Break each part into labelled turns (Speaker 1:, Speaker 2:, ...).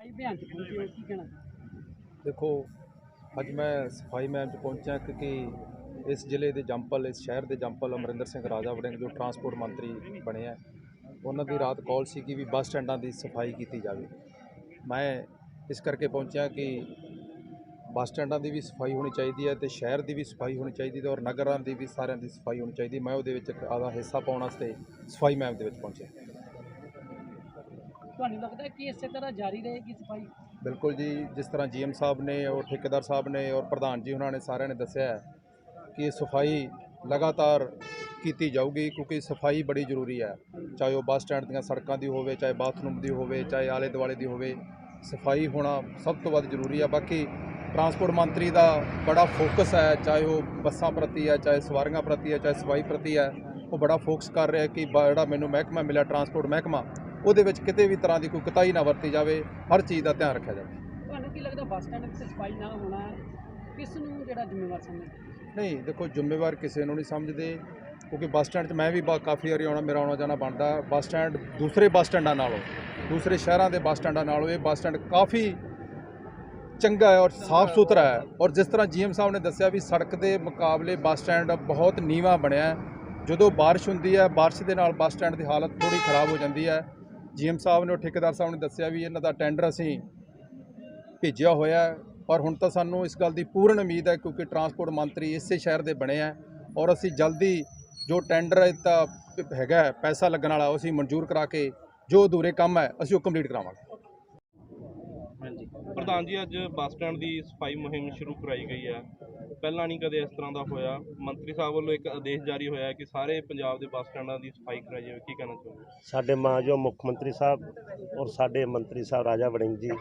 Speaker 1: अभियान च पहुंचे हो, की कहना?
Speaker 2: देखो अज मैं सफाई मुहिम च पहुंचा क्योंकि इस जिले के जंपल इस शहर के जंपल अमरिंदर सिंह राजा वड़िंग जो ट्रांसपोर्ट मंत्री बने हैं उन्होंने रात कॉल सी कि भी बस स्टैंडों की सफाई की जाए। मैं इस करके पहुंचा कि बस स्टैंडों की भी सफाई होनी चाहिए है तो शहर की भी सफाई होनी चाहिए और नगरों की भी सारिਆਂ की सफाई होनी चाहिए। मैं वो आधा हिस्सा पाने सफाई मुहिम के पहुंचा।
Speaker 1: ਤੁਹਾਨੂੰ लगता है कि इस तरह जारी रहेगी सफाई?
Speaker 2: बिल्कुल जी, जिस तरह GM साहब ने और ठेकेदार साहब ने और प्रधान जी उन्होंने सारे ने दसिया है कि सफाई लगातार की जाऊगी क्योंकि सफाई बड़ी जरूरी है, चाहे वह बस स्टैंड दी सड़कों की हो, चाहे बाथरूम की हो, चाहे आले दुआले की हो, सफाई होना सब तो वध जरूरी है। बाकी ट्रांसपोर्ट मंत्री का बड़ा फोकस है, चाहे वह बसा प्रति है, चाहे सवारियां प्रति है, चाहे सफाई प्रति है, वो बड़ा फोकस कर रहा है कि जोड़ा मैनू महकमा मिला ट्रांसपोर्ट महकमा वो किसी भी तरह की कोई कताई ना वरती जाए, हर चीज़ का ध्यान रखा जाए।
Speaker 1: ਤੁਹਾਨੂੰ ਕੀ ਲੱਗਦਾ ਬੱਸ ਸਟੈਂਡ ਵਿੱਚ ਸਫਾਈ ਨਾ ਹੋਣਾ किस ਨੂੰ ਜਿਹੜਾ ਜ਼ਿੰਮੇਵਾਰ ਸਮਝਦੇ?
Speaker 2: नहीं देखो जिम्मेवार किसी को नहीं समझते क्योंकि बस स्टैंड मैं भी काफ़ी बारी आना, मेरा आना जाना बनता। बस स्टैंड दूसरे बस स्टैंडों नालों दूसरे शहरों के बस स्टैंडों नालों ये बस स्टैंड काफ़ी चंगा है और साफ सुथरा है। और जिस तरह GM साहब ने दसिया भी सड़क के मुकाबले बस स्टैंड बहुत नीवा बनया है। जो बारिश होंगी है बारिश के नाल बस स्टैंड की हालत थोड़ी खराब हो जाती है। GM साहब ने और ठेकेदार साहब ने दसिया भी इन्हों का टेंडर असी भेजा होया पर हुण तो सानू इस गल की पूर्ण उम्मीद है क्योंकि ट्रांसपोर्ट मंत्री इसे शहर के बने हैं और असी जल्दी जो टेंडर हैगा पैसा लगन वाला असी मंजूर करा के जो अधूरे काम है असी कंप्लीट करावांगे।
Speaker 3: प्रधान जी अज बस स्टैंड की सफाई मुहिम शुरू कराई गई है, पहला नहीं कदे इस तरह का होया। मंत्री साहब वालों एक आदेश जारी होया कि सारे पंजाब के बस स्टैंडों की सफाई कराई जाए, की कहना चाहोगे?
Speaker 4: साडे मानयोग मुख मंत्री साहब और साडे मंत्री साहब राजा वड़िंग जी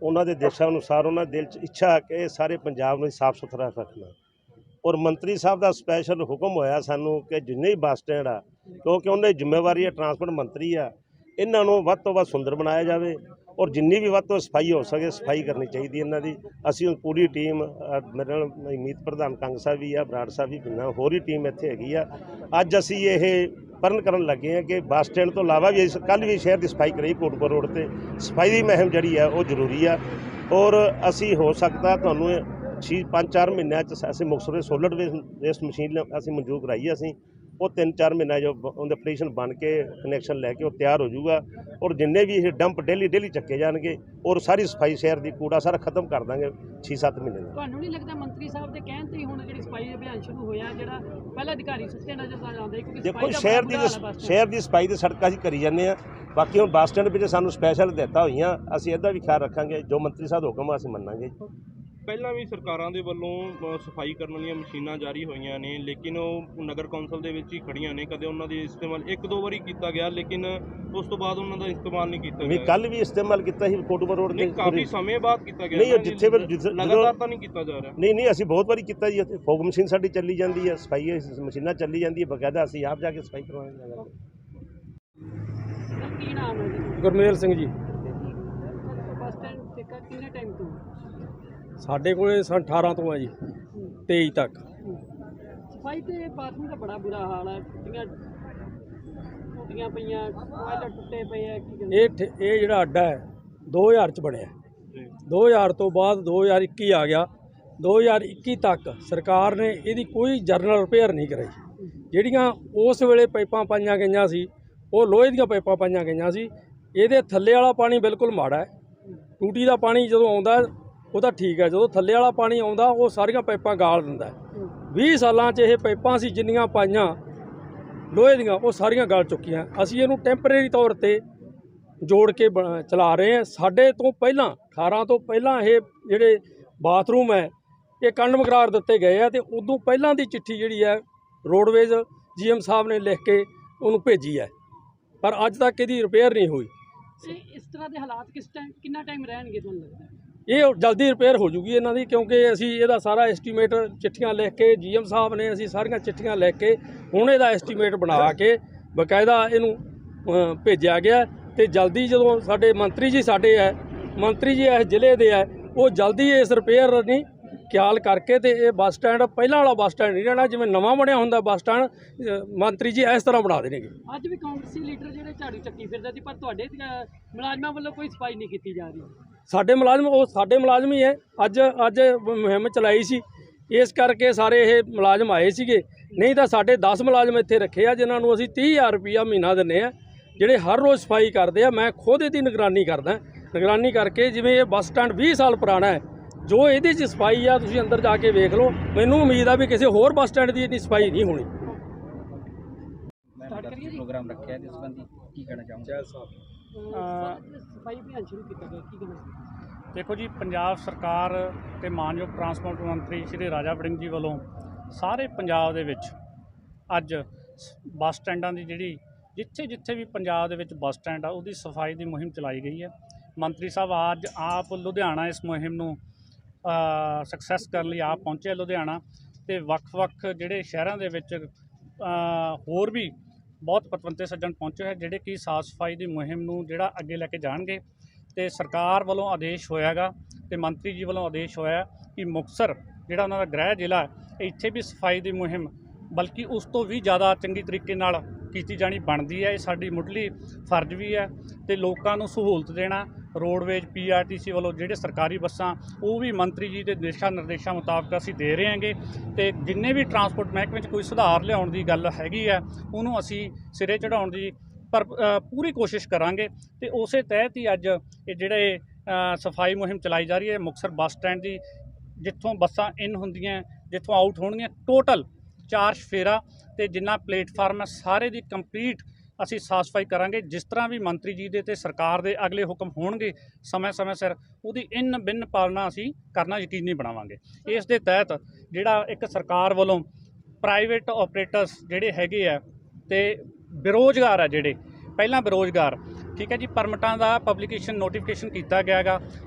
Speaker 4: उन्होंने देशानुसार उन्होंने दिल च इच्छा है कि सारे पंजाब में साफ सुथरा रखना और मंत्री साहब का स्पैशल हुक्म होया सानू कि जिन्ने भी बस स्टैंड आ क्योंकि उन्हें जिम्मेवारी है ट्रांसपोर्ट मंत्री आ इन्हों वध तो वध सुंदर बनाया जाए और जिन्नी भी वध तो सफाई हो सके सफाई करनी चाहिए इन्हों की। असी पूरी टीम मेरे नाल मीत प्रधान कंग साहब भी आ, बराड़ साहब भी बिना होर ही टीम इत्थे हैगी आ। अज असी ये परण करन लगे हैं कि बस स्टैंड तो इलावा भी कल भी शहर की सफाई कराई कोटपुर रोड पर सफाई की मुहिम जी है वो जरूरी है और असी हो सकता तुहानूं 5-4 महीनों असीं मुक्तसर सोलर वेस्ट मशीन असीं मंजूर कराई है। असीं वो 3-4 महीना जो उनका ऑपरेशन बन के कनैक्शन लैके वो तैयार हो जाऊगा और जिन्ने भी ये डंप डेली चक्के जाएंगे और सारी सफाई शहर की कूड़ा सारा खत्म कर देंगे 6-7 महीने में।
Speaker 1: ਤੁਹਾਨੂੰ नहीं लगता मंत्री साहब के कहण ते हुण जिहड़ी सफाई अभियान शुरू होया जिहड़ा पहला अधिकारी सुत्ते नज़र आउंदे क्योंकि
Speaker 4: देखो शहर की सफाई तो सड़क असीं करी जाने बाकी हुण बस स्टैंड पिछे सानूं स्पैशल दिता हुई असीं इहदा भी ख्याल रखांगे जो मंत्री साहब हुक्म असीं मन्नांगे।
Speaker 3: ਪਹਿਲਾਂ ਵੀ ਸਰਕਾਰਾਂ ਦੇ ਵੱਲੋਂ ਸਫਾਈ ਕਰਨ ਵਾਲੀਆਂ ਮਸ਼ੀਨਾਂ ਜਾਰੀ ਹੋਈਆਂ ਨੇ ਲੇਕਿਨ ਉਹ ਨਗਰ ਕੌਂਸਲ ਦੇ ਵਿੱਚ ਹੀ ਖੜੀਆਂ ਨੇ, ਕਦੇ ਉਹਨਾਂ ਦੀ ਇਸਤੇਮਾਲ 1-2 ਵਾਰੀ ਕੀਤਾ ਗਿਆ ਲੇਕਿਨ ਉਸ ਤੋਂ ਬਾਅਦ ਉਹਨਾਂ ਦਾ ਇਸਤੇਮਾਲ ਨਹੀਂ ਕੀਤਾ ਗਿਆ।
Speaker 4: ਕੱਲ ਵੀ ਇਸਤੇਮਾਲ ਕੀਤਾ ਸੀ ਕੋਟਪੁਰ ਰੋਡ ਤੇ
Speaker 3: ਕਾਫੀ ਸਮੇਂ ਬਾਅਦ ਕੀਤਾ ਗਿਆ
Speaker 4: ਨਹੀਂ ਜਿੱਥੇ
Speaker 3: ਲਗਾਤਾਰ ਤਾਂ ਨਹੀਂ ਕੀਤਾ ਜਾ ਰਿਹਾ।
Speaker 4: ਨਹੀਂ ਅਸੀਂ ਬਹੁਤ ਵਾਰੀ ਕੀਤਾ ਜੀ। ਇੱਥੇ ਫੋਗ ਮਸ਼ੀਨ ਸਾਡੀ ਚੱਲੀ ਜਾਂਦੀ ਹੈ, ਸਫਾਈ ਮਸ਼ੀਨਾਂ ਚੱਲੀ ਜਾਂਦੀ ਹੈ, ਬਕਾਇਦਾ ਅਸੀਂ ਆਪ ਜਾ ਕੇ ਸਫਾਈ ਕਰਵਾਉਂਦੇ ਹਾਂ।
Speaker 1: ਕੀ ਨਾਮ ਹੈ ਜੀ?
Speaker 5: ਗੁਰਮੇਲ ਸਿੰਘ ਜੀ।
Speaker 1: ਬੱਸ ਸਟੈਂਡ ਠੇਕਾ ਕਿੰਨੇ ਟਾਈਮ ਤੋਂ?
Speaker 5: ਸਾਡੇ ਕੋਲੇ सन 18 ਤੋਂ ਹੈ ਜੀ 23 ਤੱਕ।
Speaker 1: ਸਫਾਈ ਤੇ ਬਾਥਰੂਮ ਦਾ ਬੜਾ ਬੁਰਾ ਹਾਲ ਹੈ, ਟੁੱਟੀਆਂ ਪਈਆਂ, ਟਾਇਲਟ ਟੁੱਟੇ ਪਏ ਆ। ਕੀ ਕਹਿੰਦੇ
Speaker 5: ਇਹ ਜਿਹੜਾ ਅੱਡਾ ਹੈ 2000 ਚ ਬਣਿਆ, 2000 ਤੋਂ ਬਾਅਦ 2021 ਆ ਗਿਆ। 2021 ਤੱਕ ਸਰਕਾਰ ਨੇ ਇਹਦੀ ਕੋਈ ਜਨਰਲ ਰਿਪੇਅਰ ਨਹੀਂ ਕਰਾਈ। ਜਿਹੜੀਆਂ ਉਸ ਵੇਲੇ ਪਾਈਪਾਂ ਪਾਈਆਂ ਗਈਆਂ ਸੀ ਉਹ ਲੋਹੇ ਦੀਆਂ ਪਾਈਪਾਂ ਪਾਈਆਂ ਗਈਆਂ ਸੀ। ਇਹਦੇ ਥੱਲੇ ਵਾਲਾ ਪਾਣੀ ਬਿਲਕੁਲ ਮਾੜਾ ਹੈ। ਟੂਟੀ ਦਾ ਪਾਣੀ ਜਦੋਂ ਆਉਂਦਾ ਉਹ ਤਾਂ ਠੀਕ ਹੈ, ਜਦੋਂ ਥੱਲੇ ਵਾਲਾ ਪਾਣੀ ਆਉਂਦਾ ਉਹ ਸਾਰੀਆਂ ਪਾਈਪਾਂ ਗਾਲ ਦਿੰਦਾ। 20 ਸਾਲਾਂ 'ਚ ਇਹ ਪਾਈਪਾਂ ਸੀ ਜਿੰਨੀਆਂ ਪਾਈਆਂ ਲੋਹੇ ਦੀਆਂ ਉਹ ਸਾਰੀਆਂ ਗਲ ਚੁੱਕੀਆਂ। ਅਸੀਂ ਇਹਨੂੰ ਟੈਂਪਰੇਰੀ ਤੌਰ ਤੇ ਜੋੜ ਕੇ ਚਲਾ ਰਹੇ ਹਾਂ। ਸਾਡੇ ਤੋਂ ਪਹਿਲਾਂ 18 ਤੋਂ ਪਹਿਲਾਂ ਇਹ ਜਿਹੜੇ ਬਾਥਰੂਮ ਹੈ ਇਹ ਕੰਡਮ ਕਰਾਰ ਦਿੱਤੇ ਗਏ ਆ ਤੇ ਉਦੋਂ ਪਹਿਲਾਂ ਦੀ ਚਿੱਠੀ ਜਿਹੜੀ ਹੈ ਰੋਡਵੇਜ਼ GM ਸਾਹਿਬ ਨੇ ਲਿਖ ਕੇ ਉਹਨੂੰ ਭੇਜੀ ਹੈ ਪਰ ਅੱਜ ਤੱਕ ਇਹਦੀ ਰਿਪੇਅਰ ਨਹੀਂ ਹੋਈ।
Speaker 1: ਇਸ ਤਰ੍ਹਾਂ ਦੇ ਹਾਲਾਤ ਕਿੰਨਾ ਟਾਈਮ ਰਹਿਣਗੇ ਤੁਹਾਨੂੰ ਲੱਗਦਾ?
Speaker 5: ਇਹ ਜਲਦੀ ਰਿਪੇਅਰ ਹੋ ਜੂਗੀ ਇਹਨਾਂ ਦੀ ਕਿਉਂਕਿ ਅਸੀਂ ਇਹਦਾ ਸਾਰਾ ਐਸਟੀਮੇਟ ਚਿੱਠੀਆਂ ਲਿਖ ਕੇ GM ਸਾਹਿਬ ਨੇ ਅਸੀਂ ਸਾਰੀਆਂ ਚਿੱਠੀਆਂ ਲਿਖ ਕੇ ਹੁਣ ਇਹਦਾ ਐਸਟੀਮੇਟ ਬਣਾ ਕੇ ਬਕਾਇਦਾ ਇਹਨੂੰ ਭੇਜਿਆ ਗਿਆ ਤੇ ਜਲਦੀ ਜਦੋਂ ਸਾਡੇ ਮੰਤਰੀ ਜੀ ਇਸ ਜ਼ਿਲ੍ਹੇ ਦੇ ਹੈ ਉਹ ਜਲਦੀ ਇਸ ਰਿਪੇਅਰ ਨਹੀਂ ਖਿਆਲ ਕਰਕੇ ਤੇ ਇਹ ਬੱਸ ਸਟੈਂਡ ਪਹਿਲਾਂ ਵਾਲਾ ਬੱਸ ਸਟੈਂਡ ਨਹੀਂ ਰਹਿਣਾ, ਜਿਵੇਂ ਨਵਾਂ ਬਣਿਆ ਹੁੰਦਾ ਬੱਸ ਸਟੈਂਡ ਮੰਤਰੀ ਜੀ ਇਸ ਤਰ੍ਹਾਂ ਬਣਾ ਦੇਣਗੇ।
Speaker 1: ਅੱਜ ਵੀ ਕਾਂਗਰਸੀ ਲੀਡਰ ਜਿਹੜੇ ਝਾੜੂ ਚੱਕੀ ਫਿਰਦੇ ਸੀ, ਪਰ ਤੁਹਾਡੇ ਮੁਲਾਜ਼ਮਾਂ ਵੱਲੋਂ ਕੋਈ ਸਫਾਈ ਨਹੀਂ ਕੀਤੀ ਜਾ ਰਹੀ।
Speaker 5: ਸਾਡੇ ਮੁਲਾਜ਼ਮ ਹੀ ਹੈ। ਅੱਜ ਮੁਹਿੰਮ ਚਲਾਈ ਸੀ, ਇਸ ਕਰਕੇ ਸਾਰੇ ਇਹ ਮੁਲਾਜ਼ਮ ਆਏ ਸੀਗੇ, ਨਹੀਂ ਤਾਂ ਸਾਡੇ 10 ਮੁਲਾਜ਼ਮ ਇੱਥੇ ਰੱਖੇ ਆ ਜਿਨ੍ਹਾਂ ਨੂੰ ਅਸੀਂ 30,000 ਰੁਪਈਆ ਮਹੀਨਾ ਦਿੰਦੇ ਆ, ਜਿਹੜੇ ਹਰ ਰੋਜ਼ ਸਫਾਈ ਕਰਦੇ ਆ। ਮੈਂ ਖੁਦ ਇਹਦੀ ਨਿਗਰਾਨੀ ਕਰਦਾ, ਨਿਗਰਾਨੀ ਕਰਕੇ ਜਿਵੇਂ ਇਹ ਬੱਸ ਸਟੈਂਡ 20 ਸਾਲ ਪੁਰਾਣਾ ਹੈ, ਜੋ ਇਹਦੇ 'ਚ ਸਫਾਈ ਆ ਤੁਸੀਂ ਅੰਦਰ ਜਾ ਕੇ ਵੇਖ ਲਓ। ਮੈਨੂੰ ਉਮੀਦ ਆ ਵੀ ਕਿਸੇ ਹੋਰ ਬੱਸ ਸਟੈਂਡ ਦੀ ਇੰਨੀ ਸਫਾਈ ਨਹੀਂ ਹੋਣੀ।
Speaker 6: ਪ੍ਰੋਗਰਾਮ ਰੱਖਿਆ ਜਿਸ ਸੰਬੰਧੀ ਕੀ ਕਹਿਣਾ ਚਾਹੁੰਦੇ?
Speaker 1: ਸਫਾਈ ਅਭਿਆਨ ਸ਼ੁਰੂ ਕੀਤਾ ਗਿਆ, ਕੀ ਕਹਿਣਾ?
Speaker 7: ਦੇਖੋ ਜੀ, ਪੰਜਾਬ ਸਰਕਾਰ ਤੇ ਮਾਨਯੋਗ ਟਰਾਂਸਪੋਰਟ ਮੰਤਰੀ ਸ਼੍ਰੀ ਰਾਜਾ ਵੜਿੰਗ ਜੀ ਵੱਲੋਂ ਸਾਰੇ ਪੰਜਾਬ ਦੇ ਵਿੱਚ ਅੱਜ ਬੱਸ ਸਟੈਂਡਾਂ ਦੀ ਜਿਹੜੀ ਜਿੱਥੇ ਵੀ ਪੰਜਾਬ ਦੇ ਵਿੱਚ ਬੱਸ ਸਟੈਂਡ ਆ ਉਹਦੀ ਸਫਾਈ ਦੀ ਮੁਹਿੰਮ ਚਲਾਈ ਗਈ ਹੈ। ਮੰਤਰੀ ਸਾਹਿਬ ਅੱਜ ਆਪ ਲੁਧਿਆਣਾ ਇਸ ਮੁਹਿੰਮ ਨੂੰ ਸਕਸੈਸ ਕਰਨ ਲਈ ਆਪ ਪਹੁੰਚੇ ਲੁਧਿਆਣਾ, ਤੇ ਵੱਖ-ਵੱਖ ਜਿਹੜੇ ਸ਼ਹਿਰਾਂ ਦੇ ਵਿੱਚ ਹੋਰ ਵੀ ਬਹੁਤ ਪਤਵੰਤੇ ਸੱਜਣ ਪਹੁੰਚੇ ਹੈ ਜਿਹੜੇ ਕਿ ਸਾਫ਼ ਸਫਾਈ ਦੀ ਮੁਹਿੰਮ ਨੂੰ ਜਿਹੜਾ ਅੱਗੇ ਲੈ ਕੇ ਜਾਣਗੇ। ਤੇ ਸਰਕਾਰ ਵੱਲੋਂ ਆਦੇਸ਼ ਹੋਇਆਗਾ ਤੇ ਮੰਤਰੀ ਜੀ ਵੱਲੋਂ ਆਦੇਸ਼ ਹੋਇਆ ਕਿ ਮੁਕਤਸਰ ਜਿਹੜਾ ਉਹਨਾਂ ਦਾ ਗ੍ਰਹਿ ਜ਼ਿਲ੍ਹਾ ਹੈ, ਇੱਥੇ ਵੀ ਸਫਾਈ ਦੀ ਮੁਹਿੰਮ ਬਲਕਿ ਉਸ ਤੋਂ ਵੀ ਜ਼ਿਆਦਾ ਚੰਗੀ ਤਰੀਕੇ ਨਾਲ ਕੀਤੀ ਜਾਣੀ ਬਣਦੀ ਹੈ। ਇਹ ਸਾਡੀ ਮੁੱਢਲੀ ਫਰਜ਼ ਵੀ ਹੈ ਤੇ ਲੋਕਾਂ ਨੂੰ ਸਹੂਲਤ ਦੇਣਾ। ਰੋਡਵੇਜ PRTC ਵੱਲੋਂ ਜਿਹੜੇ ਸਰਕਾਰੀ ਬੱਸਾਂ ਉਹ ਵੀ ਮੰਤਰੀ ਜੀ ਦੇ ਦਿਸ਼ਾ ਨਿਰਦੇਸ਼ਾਂ ਮੁਤਾਬਕ ਅਸੀਂ ਦੇ ਰਹੇ ਹਾਂਗੇ, ਤੇ ਜਿੰਨੇ ਵੀ ਟਰਾਂਸਪੋਰਟ ਮਹਿਕਮੇ 'ਚ ਕੋਈ ਸੁਧਾਰ ਲਿਆਉਣ ਦੀ ਗੱਲ ਹੈਗੀ ਹੈ ਉਹਨੂੰ ਅਸੀਂ ਸਿਰੇ ਚੜ੍ਹਾਉਣ ਦੀ ਪੂਰੀ ਕੋਸ਼ਿਸ਼ ਕਰਾਂਗੇ। ਤੇ ਉਸੇ ਤਹਿਤ ਹੀ ਅੱਜ ਇਹ ਜਿਹੜੇ ਸਫਾਈ ਮੁਹਿੰਮ ਚਲਾਈ ਜਾ ਰਹੀ ਹੈ ਮੁਕਤਸਰ ਬੱਸ ਸਟੈਂਡ ਦੀ, ਜਿੱਥੋਂ ਬੱਸਾਂ ਇਨ ਹੁੰਦੀਆਂ ਜਿੱਥੋਂ ਆਊਟ ਹੋਣਗੀਆਂ, ਟੋਟਲ 4 ਚੁਫੇਰਾ ਤੇ ਜਿੰਨਾ ਪਲੇਟਫਾਰਮ ਹੈ ਸਾਰੇ ਦੀ ਕੰਪਲੀਟ ਅਸੀਂ ਸਾਫ਼ ਸਫਾਈ ਕਰਾਂਗੇ। ਜਿਸ ਤਰ੍ਹਾਂ ਵੀ ਮੰਤਰੀ ਜੀ ਦੇ ਤੇ ਸਰਕਾਰ ਦੇ ਅਗਲੇ ਹੁਕਮ ਹੋਣਗੇ ਸਮੇਂ ਸਿਰ ਉਹਦੀ ਇਨ ਬਿਨ ਪਾਲਣਾ ਅਸੀਂ ਕਰਨਾ ਯਕੀਨੀ ਬਣਾਵਾਂਗੇ। ਇਸ ਦੇ ਤਹਿਤ ਜਿਹੜਾ ਇੱਕ ਸਰਕਾਰ ਵੱਲੋਂ ਪ੍ਰਾਈਵੇਟ ਆਪਰੇਟਰਸ ਜਿਹੜੇ ਹੈਗੇ ਆ ਤੇ ਬੇਰੁਜ਼ਗਾਰ ਆ, ਜਿਹੜੇ ਪਹਿਲਾਂ ਬੇਰੁਜ਼ਗਾਰ, ਠੀਕ ਹੈ ਜੀ, ਪਰਮਿਟਾਂ ਦਾ ਪਬਲੀਕੇਸ਼ਨ ਨੋਟੀਫਿਕੇਸ਼ਨ ਕੀਤਾ ਗਿਆ ਗਾ,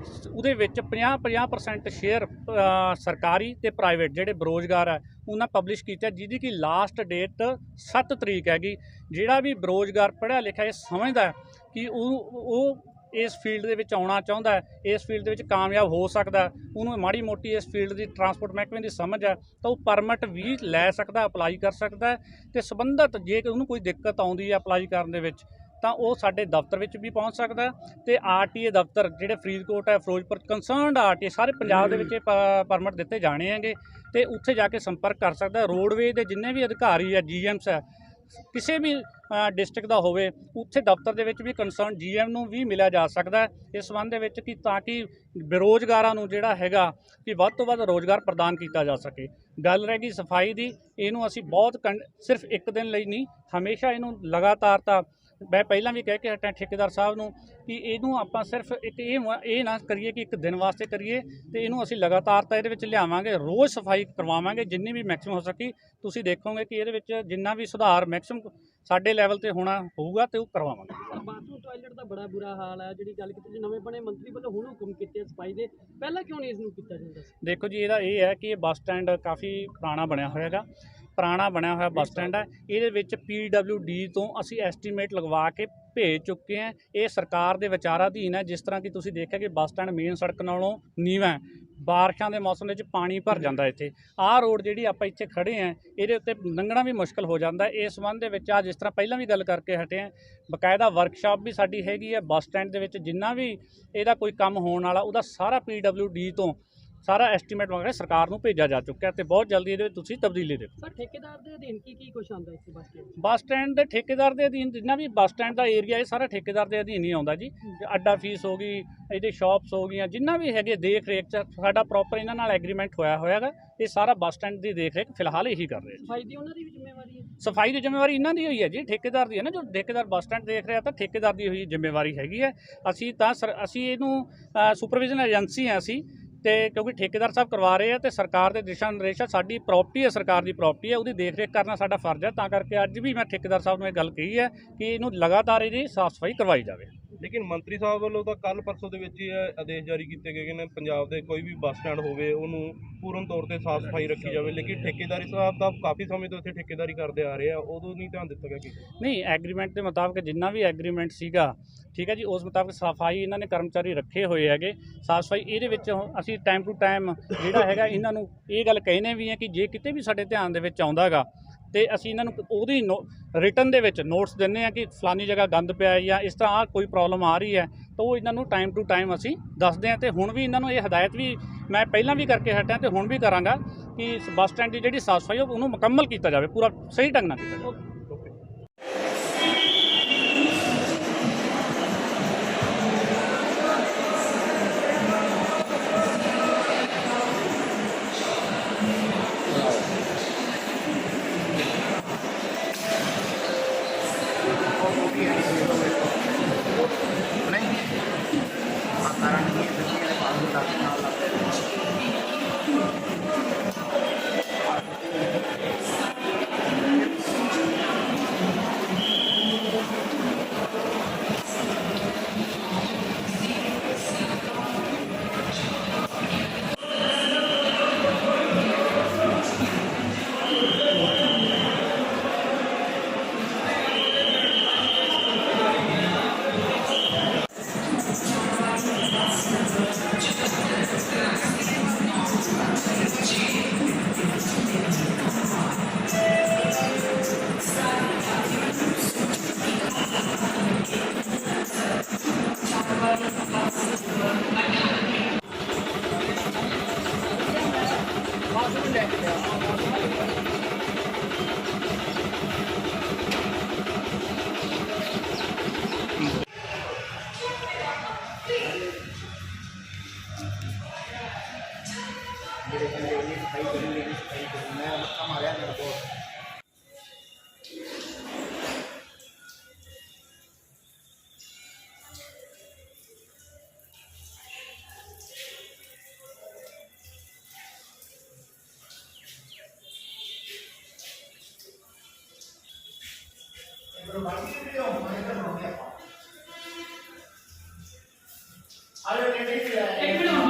Speaker 7: ਉਹਦੇ ਵਿੱਚ 50% ਸ਼ੇਅਰ ਸਰਕਾਰੀ ਤੇ ਪ੍ਰਾਈਵੇਟ ਜਿਹੜੇ ਬੇਰੁਜ਼ਗਾਰ ਆ ਉਹਨਾਂ ਪਬਲਿਸ਼ ਕੀਤਾ, ਜਿਹਦੀ ਕਿ ਲਾਸਟ ਡੇਟ 7 ਤਰੀਕ ਹੈਗੀ। ਜਿਹੜਾ ਵੀ ਬੇਰੁਜ਼ਗਾਰ ਪੜ੍ਹਿਆ ਲਿਖਿਆ ਇਹ ਸਮਝਦਾ ਕਿ ਉਹ ਇਸ ਫੀਲਡ ਦੇ ਵਿੱਚ ਆਉਣਾ ਚਾਹੁੰਦਾ, ਇਸ ਫੀਲਡ ਦੇ ਵਿੱਚ ਕਾਮਯਾਬ ਹੋ ਸਕਦਾ, ਉਹਨੂੰ ਮਾੜੀ ਮੋਟੀ ਇਸ ਫੀਲਡ ਦੀ ਟਰਾਂਸਪੋਰਟ ਮਹਿਕਮੇ ਦੀ ਸਮਝ ਹੈ ਤਾਂ ਉਹ ਪਰਮਿਟ ਵੀ ਲੈ ਸਕਦਾ, ਅਪਲਾਈ ਕਰ ਸਕਦਾ। ਤੇ ਸੰਬੰਧਿਤ ਜੇ ਉਹਨੂੰ ਕੋਈ ਦਿੱਕਤ ਆਉਂਦੀ ਹੈ ਅਪਲਾਈ ਕਰਨ ਦੇ ਵਿੱਚ ਤਾਂ ਉਹ ਸਾਡੇ ਦਫ਼ਤਰ ਵਿੱਚ ਵੀ ਪਹੁੰਚ ਸਕਦਾ। ਤੇ RTA ਦਫ਼ਤਰ ਜਿਹੜੇ ਫਰੀਦਕੋਟ ਹੈ, ਫਿਰੋਜ਼ਪੁਰ, ਕੰਸਰਨਡ RTA ਸਾਰੇ ਪੰਜਾਬ ਦੇ ਵਿੱਚ ਪਰਮਿਟ ਦਿੱਤੇ ਜਾਣੇ ਹੈਗੇ ਤੇ ਉੱਥੇ ਜਾ ਕੇ ਸੰਪਰਕ ਕਰ ਸਕਦਾ। ਰੋਡਵੇਜ਼ ਦੇ ਜਿੰਨੇ ਵੀ ਅਧਿਕਾਰੀ ਹੈ, GMs ਹੈ, ਕਿਸੇ ਵੀ ਡਿਸਟ੍ਰਿਕਟ ਦਾ ਹੋਵੇ, ਉੱਥੇ ਦਫ਼ਤਰ ਦੇ ਵਿੱਚ ਵੀ ਕੰਸਰਨ GM ਨੂੰ ਵੀ ਮਿਲਿਆ ਜਾ ਸਕਦਾ ਇਸ ਸੰਬੰਧ ਦੇ ਵਿੱਚ, ਕਿ ਤਾਂ ਕਿ ਬੇਰੁਜ਼ਗਾਰਾਂ ਨੂੰ ਜਿਹੜਾ ਹੈਗਾ ਕਿ ਵੱਧ ਤੋਂ ਵੱਧ ਰੋਜ਼ਗਾਰ ਪ੍ਰਦਾਨ ਕੀਤਾ ਜਾ ਸਕੇ। ਗੱਲ ਰਹਿ ਗਈ ਸਫਾਈ ਦੀ, ਇਹਨੂੰ ਅਸੀਂ ਬਹੁਤ ਸਿਰਫ ਇੱਕ ਦਿਨ ਲਈ ਨਹੀਂ, ਹਮੇਸ਼ਾ ਇਹਨੂੰ ਲਗਾਤਾਰਤਾ ਮੈਂ ਪਹਿਲਾਂ ਵੀ ਕਹਿ ਕੇ ਹਟਿਆ ਠੇਕੇਦਾਰ ਸਾਹਿਬ ਨੂੰ ਕਿ ਇਹਨੂੰ ਆਪਾਂ ਸਿਰਫ ਇੱਕ ਇਹ ਨਾ ਕਰੀਏ ਕਿ ਇੱਕ ਦਿਨ ਵਾਸਤੇ ਕਰੀਏ, ਤੇ ਇਹਨੂੰ ਅਸੀਂ ਲਗਾਤਾਰਤਾ ਇਹਦੇ ਵਿੱਚ ਲਿਆਵਾਂਗੇ, ਰੋਜ਼ ਸਫਾਈ ਕਰਵਾਵਾਂਗੇ ਜਿੰਨੀ ਵੀ ਮੈਕਸਿਮਮ ਹੋ ਸਕੀ। ਤੁਸੀਂ ਦੇਖੋਗੇ ਕਿ ਇਹਦੇ ਵਿੱਚ ਜਿੰਨਾ ਵੀ ਸੁਧਾਰ ਮੈਕਸਿਮਮ ਸਾਡੇ ਲੈਵਲ ਤੇ ਹੋਣਾ ਹੋਊਗਾ ਤੇ ਉਹ ਕਰਵਾਵਾਂਗੇ।
Speaker 1: ਬਾਥਰੂਮ ਟਾਇਲਟ ਦਾ ਬੜਾ ਬੁਰਾ ਹਾਲ ਹੈ, ਜਿਹੜੀ ਗੱਲ ਕੀਤੀ ਨਵੇਂ ਬਣੇ ਮੰਤਰੀ ਵੱਲੋਂ ਹੁਣ ਹੁਕਮ ਕੀਤੇ ਸਫਾਈ ਦੇ, ਪਹਿਲਾਂ ਕਿਉਂ ਨਹੀਂ ਇਸ ਨੂੰ ਕੀਤਾ ਜਾਂਦਾ ਸੀ?
Speaker 7: ਦੇਖੋ ਜੀ, ਇਹਦਾ ਇਹ ਹੈ ਕਿ ਇਹ ਬੱਸ ਸਟੈਂਡ ਕਾਫੀ ਪੁਰਾਣਾ ਬਣਿਆ ਹੋਇਆ ਬੱਸ ਸਟੈਂਡ ਹੈ। ਇਹਦੇ ਵਿੱਚ PWD ਤੋਂ ਅਸੀਂ ਐਸਟੀਮੇਟ ਲਗਵਾ ਕੇ ਭੇਜ ਚੁੱਕੇ ਹਾਂ। ਇਹ ਸਰਕਾਰ ਦੇ ਵਿਚਾਰਾਧੀਨ ਹੈ। ਜਿਸ ਤਰ੍ਹਾਂ ਕਿ ਤੁਸੀਂ ਦੇਖਿਆ ਕਿ ਬੱਸ ਸਟੈਂਡ ਮੇਨ ਸੜਕ ਨਾਲੋਂ ਨੀਵਾਂ, ਬਾਰਿਸ਼ਾਂ ਦੇ ਮੌਸਮ ਵਿੱਚ ਪਾਣੀ ਭਰ ਜਾਂਦਾ ਇੱਥੇ। ਆਹ ਰੋਡ ਜਿਹੜੀ ਆਪਾਂ ਇੱਥੇ ਖੜੇ ਹਾਂ ਇਹਦੇ ਉੱਤੇ ਲੰਘਣਾ ਵੀ ਮੁਸ਼ਕਲ ਹੋ ਜਾਂਦਾ। ਇਸ ਸੰਬੰਧ ਦੇ ਵਿੱਚ ਜਿਸ ਤਰ੍ਹਾਂ ਪਹਿਲਾਂ ਵੀ ਗੱਲ ਕਰਕੇ ਹਟੇ ਹਾਂ, ਬਕਾਇਦਾ ਵਰਕਸ਼ਾਪ ਵੀ ਸਾਡੀ ਹੈਗੀ ਹੈ ਬੱਸ ਸਟੈਂਡ ਦੇ ਵਿੱਚ। ਜਿੰਨਾ ਵੀ ਇਹਦਾ ਕੋਈ ਕੰਮ ਹੋਣ ਵਾਲਾ ਉਹਦਾ ਸਾਰਾ PWD ਤੋਂ ਸਾਰਾ ਐਸਟੀਮੇਟ ਮੰਗ ਕੇ ਸਰਕਾਰ ਨੂੰ ਭੇਜਿਆ ਜਾ ਚੁੱਕਿਆ ਤੇ ਬਹੁਤ ਜਲਦੀ ਇਹਦੇ ਵਿੱਚ ਤੁਸੀਂ ਤਬਦੀਲੀ ਦੇਖੋ।
Speaker 1: ਸਰ, ਠੇਕੇਦਾਰ ਦੇ ਅਧੀਨ ਕੀ ਕੁਛ ਆਉਂਦਾ ਇੱਥੇ
Speaker 7: ਬੱਸ ਸਟੈਂਡ ਦੇ ਠੇਕੇਦਾਰ ਦੇ ਅਧੀਨ ਜਿੰਨਾ ਵੀ ਬੱਸ ਸਟੈਂਡ ਦਾ ਏਰੀਆ ਇਹ ਸਾਰਾ ਠੇਕੇਦਾਰ ਦੇ ਅਧੀਨ ਹੀ ਆਉਂਦਾ ਜੀ। ਅੱਡਾ ਫੀਸ ਹੋ ਗਈ, ਇਹਦੇ ਸ਼ਾਪਸ ਹੋ ਗਈਆਂ, ਜਿੰਨਾ ਵੀ ਹੈਗੇ ਦੇਖ ਰੇਖ 'ਚ ਸਾਡਾ ਪ੍ਰੋਪਰ ਇਹਨਾਂ ਨਾਲ ਐਗਰੀਮੈਂਟ ਹੋਇਆ ਹੈਗਾ। ਇਹ ਸਾਰਾ ਬੱਸ ਸਟੈਂਡ ਦੀ ਦੇਖ ਰੇਖ ਫਿਲਹਾਲ ਇਹੀ ਕਰ ਰਹੇ।
Speaker 1: ਸਫਾਈ ਦੀ ਉਹਨਾਂ ਦੀ ਵੀ ਜ਼ਿੰਮੇਵਾਰੀ ਹੈ?
Speaker 7: ਸਫਾਈ ਦੀ ਜ਼ਿੰਮੇਵਾਰੀ ਇਹਨਾਂ ਦੀ ਹੋਈ ਹੈ ਜੀ, ਠੇਕੇਦਾਰ ਦੀ ਹੈ ਨਾ। ਜੋ ਠੇਕੇਦਾਰ ਬੱਸ ਸਟੈਂਡ ਦੇਖ ਰਿਹਾ ਤਾਂ ਠੇਕੇਦਾਰ ਦੀ ਹੋਈ ਜ਼ਿੰਮੇਵਾਰੀ ਹੈਗੀ ਹੈ। ਅਸੀਂ ਇਹਨੂੰ ਸੁਪਰਵਿਜ਼ਨ ਏਜੰਸੀ ਹਾਂ ਅਸੀਂ, ਤੇ ਕਿਉਂਕਿ ਠੇਕੇਦਾਰ ਸਾਹਿਬ ਕਰਵਾ ਰਹੇ ਆ ਤੇ ਸਰਕਾਰ ਦੇ ਦਿਸ਼ਾ ਨਿਰਦੇਸ਼ ਸਾਡੀ ਪ੍ਰਾਪਰਟੀ ਹੈ, ਸਰਕਾਰ ਦੀ ਪ੍ਰਾਪਰਟੀ ਹੈ, ਉਹਦੀ ਦੇਖ ਰੇਖ ਕਰਨਾ ਸਾਡਾ ਫਰਜ਼ ਹੈ। ਤਾਂ ਕਰਕੇ ਅੱਜ ਵੀ ਮੈਂ ਠੇਕੇਦਾਰ ਸਾਹਿਬ ਨੂੰ ਇਹ ਗੱਲ ਕਹੀ ਹੈ ਕਿ ਇਹਨੂੰ ਲਗਾਤਾਰ ਇਹਦੀ ਸਾਫ਼ ਸਫਾਈ ਕਰਵਾਈ ਜਾਵੇ।
Speaker 3: ਲੇਕਿਨ ਮੰਤਰੀ ਸਾਹਿਬ ਵੱਲੋਂ ਤਾਂ ਕੱਲ ਪਰਸੋਂ ਦੇ ਵਿੱਚ ਹੀ ਇਹ ਆਦੇਸ਼ ਜਾਰੀ ਕੀਤੇ ਗਏ ਨੇ ਪੰਜਾਬ ਦੇ ਕੋਈ ਵੀ ਬੱਸ ਸਟੈਂਡ ਹੋਵੇ ਉਹਨੂੰ ਪੂਰਨ ਤੌਰ ਤੇ ਸਾਫ਼ ਸਫਾਈ ਰੱਖੀ ਜਾਵੇ, ਲੇਕਿਨ ਠੇਕੇਦਾਰੀ ਸਾਹਿਬ ਤਾਂ ਕਾਫੀ ਸਮੇਂ ਤੋਂ ਇੱਥੇ ਠੇਕੇਦਾਰੀ ਕਰਦੇ ਆ ਰਹੇ ਆ, ਉਦੋਂ ਨਹੀਂ ਧਿਆਨ ਦਿੱਤਾ ਗਿਆ ਕਿ
Speaker 7: ਨਹੀਂ, ਐਗਰੀਮੈਂਟ ਦੇ ਮੁਤਾਬਕ ਜਿੰਨਾ ਵੀ ਐਗਰੀਮੈਂਟ ਸੀਗਾ, ਠੀਕ ਹੈ ਜੀ, ਉਸ ਮੁਤਾਬਕ ਸਫਾਈ ਇਹਨਾਂ ਨੇ ਕਰਮਚਾਰੀ ਰੱਖੇ ਹੋਏ ਹੈਗੇ, ਸਾਫ਼ ਸਫਾਈ ਇਹਦੇ ਵਿੱਚ ਅਸੀਂ ਟਾਈਮ ਟੂ ਟਾਈਮ ਜਿਹੜਾ ਹੈਗਾ ਇਹਨਾਂ ਨੂੰ ਇਹ ਗੱਲ ਕਹਿੰਦੇ ਵੀ ਹੈ ਕਿ ਜੇ ਕਿਤੇ ਵੀ ਸਾਡੇ ਧਿਆਨ ਦੇ ਵਿੱਚ ਆਉਂਦਾ ਗਾ ਤੇ ਅਸੀਂ ਇਹਨਾਂ ਨੂੰ ਉਹਦੀ ਰਿਟਨ ਦੇ ਵਿੱਚ ਨੋਟਸ ਦਿੰਦੇ ਆ ਕਿ ਫਲਾਨੀ ਜਗ੍ਹਾ ਗੰਦ ਪਿਆ ਜਾਂ ਇਸ ਤਰ੍ਹਾਂ ਆ ਕੋਈ ਪ੍ਰੋਬਲਮ ਆ ਰਹੀ ਹੈ, ਤਾਂ ਉਹ ਇਹਨਾਂ ਨੂੰ ਟਾਈਮ ਟੂ ਟਾਈਮ ਅਸੀਂ ਦੱਸਦੇ ਹਾਂ। ਤੇ ਹੁਣ ਵੀ ਇਹਨਾਂ ਨੂੰ ਇਹ ਹਦਾਇਤ ਵੀ ਮੈਂ ਪਹਿਲਾਂ ਵੀ ਕਰਕੇ ਹਟਿਆ ਤੇ ਹੁਣ ਵੀ ਕਰਾਂਗਾ ਕਿ ਬੱਸ ਸਟੈਂਡ ਦੀ ਜਿਹੜੀ ਸਾਫ਼ ਸਫਾਈ ਉਹਨੂੰ ਮੁਕੰਮਲ ਕੀਤਾ ਜਾਵੇ, ਪੂਰਾ ਸਹੀ ਢੰਗ ਨਾਲ ਕੀਤਾ ਜਾਵੇ।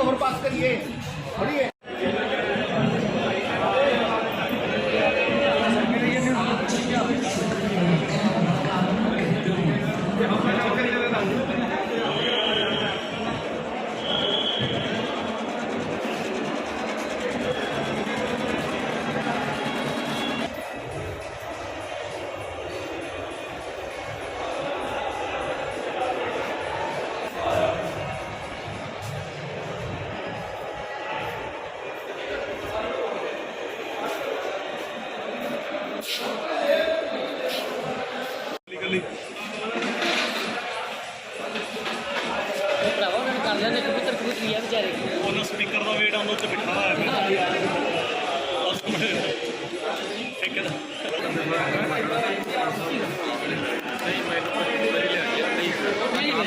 Speaker 8: और पास करिए
Speaker 3: ਉਹਨਾਂ ਸਪੀਕਰ ਦਾ ਵੇਟ ਆਉਂਦਾ ਉੱਤੇ ਬਿਠਾ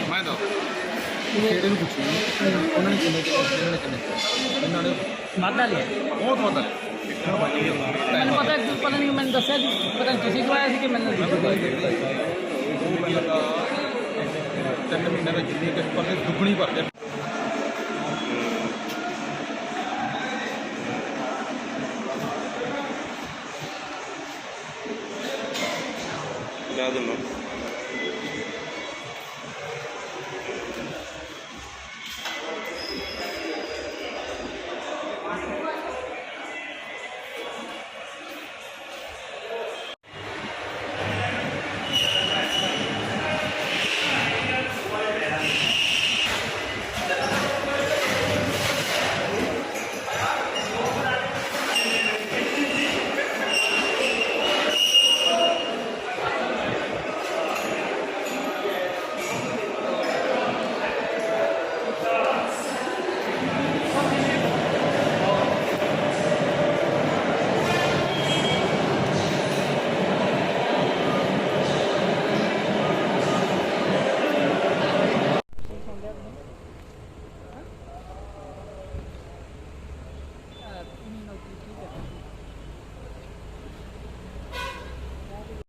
Speaker 2: ਮੈਂ ਤਾਂ ਕਿਹੜੇ ਨੂੰ ਪੁੱਛੀ ਉਹਨਾਂ ਨੇ ਕਿੰਨੇ ਇਹਨਾਂ ਨੇ
Speaker 1: ਵਾਧਾ ਲਿਆ
Speaker 2: ਬਹੁਤ ਵਾਧਾ
Speaker 1: ਮੈਨੂੰ ਪਤਾ ਨਹੀਂ ਮੈਨੂੰ ਦੱਸਿਆ ਸੀ, ਪਤਾ ਨਹੀਂ ਤੁਸੀਂ ਦਵਾਇਆ ਸੀ ਕਿ ਮੈਨੂੰ
Speaker 2: ਉਹ ਮੈਨੂੰ ਲੱਗਾ 3 ਮਹੀਨੇ ਦਾ ਜਿੰਨੀ ਕਿ ਪਰ ਦੁੱਗਣੀ ਭਰਦੇ